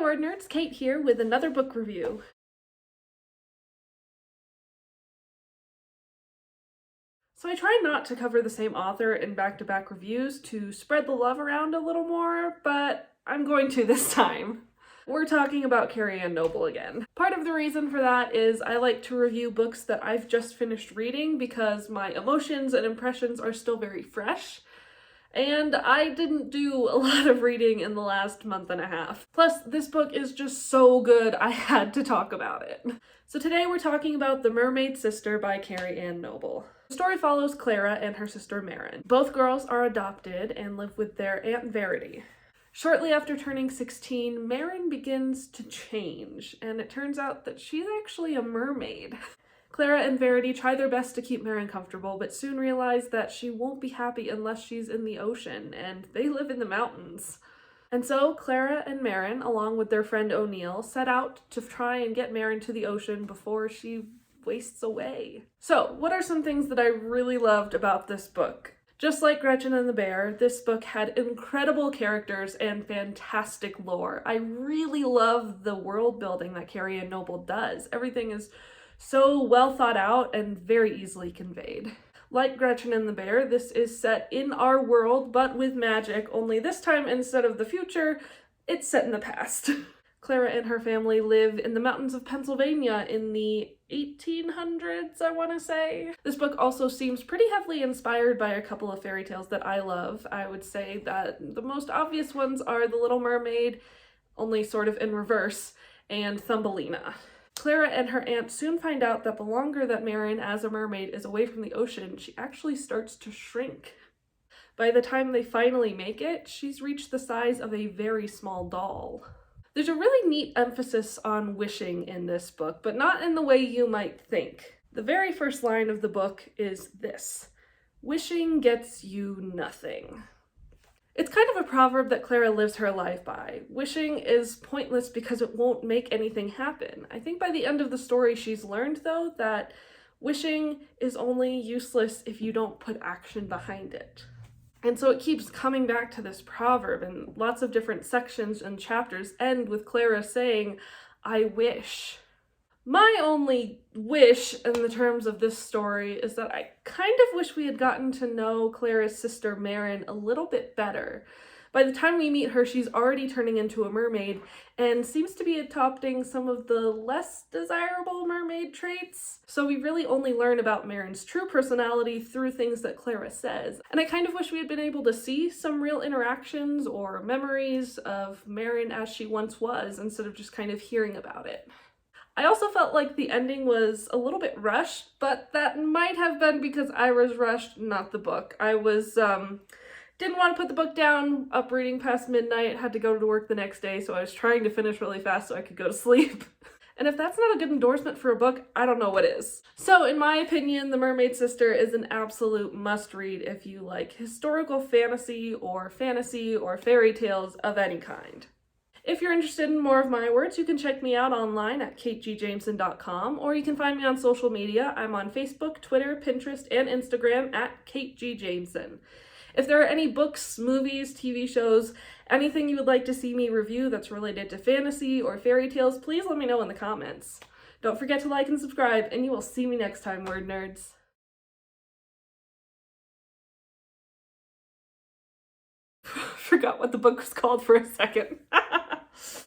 word nerds, Kate here with another book review. So I try not to cover the same author in back-to-back reviews to spread the love around a little more, but I'm going to this time. We're talking about Carrie Anne Noble again. Part of the reason for that is I like to review books that I've just finished reading because my emotions and impressions are still very fresh. And I didn't do a lot of reading in the last month and a half. Plus, this book is just so good, I had to talk about it. So today we're talking about The Mermaid Sister by Carrie Anne Noble. The story follows Clara and her sister Marin. Both girls are adopted and live with their Aunt Verity. Shortly after turning 16, Marin begins to change, and it turns out that she's actually a mermaid. Clara and Verity try their best to keep Marin comfortable, but soon realize that she won't be happy unless she's in the ocean, and they live in the mountains. And so Clara and Marin, along with their friend O'Neill, set out to try and get Marin to the ocean before she wastes away. So, what are some things that I really loved about this book? Just like Gretchen and the Bear, this book had incredible characters and fantastic lore. I really love the world building that Carrie Anne Noble does. Everything is so well thought out and very easily conveyed. Like Gretchen and the Bear, this is set in our world, but with magic, only this time instead of the future, it's set in the past. Clara and her family live in the mountains of Pennsylvania in the 1800s, I want to say. This book also seems pretty heavily inspired by a couple of fairy tales that I love. I would say that the most obvious ones are The Little Mermaid, only sort of in reverse, and Thumbelina. Clara and her aunt soon find out that the longer that Marin as a mermaid is away from the ocean, she actually starts to shrink. By the time they finally make it, she's reached the size of a very small doll. There's a really neat emphasis on wishing in this book, but not in the way you might think. The very first line of the book is this: "Wishing gets you nothing." It's kind of a proverb that Clara lives her life by. Wishing is pointless because it won't make anything happen. I think by the end of the story she's learned, though, that wishing is only useless if you don't put action behind it. And so it keeps coming back to this proverb, and lots of different sections and chapters end with Clara saying, "I wish." My only wish in the terms of this story is that I kind of wish we had gotten to know Clara's sister Marin a little bit better. By the time we meet her, she's already turning into a mermaid and seems to be adopting some of the less desirable mermaid traits. So we really only learn about Marin's true personality through things that Clara says. And I kind of wish we had been able to see some real interactions or memories of Marin as she once was instead of just kind of hearing about it. I also felt like the ending was a little bit rushed, but that might have been because I was rushed, not the book. I didn't want to put the book down, up reading past midnight, had to go to work the next day, so I was trying to finish really fast so I could go to sleep. And if that's not a good endorsement for a book, I don't know what is. So in my opinion, The Mermaid Sister is an absolute must-read if you like historical fantasy or fairy tales of any kind. If you're interested in more of my words, you can check me out online at kategjameson.com, or you can find me on social media. I'm on Facebook, Twitter, Pinterest, and Instagram at kategjameson. If there are any books, movies, TV shows, anything you would like to see me review that's related to fantasy or fairy tales, please let me know in the comments. Don't forget to like and subscribe, and you will see me next time, word nerds. Forgot what the book was called for a second.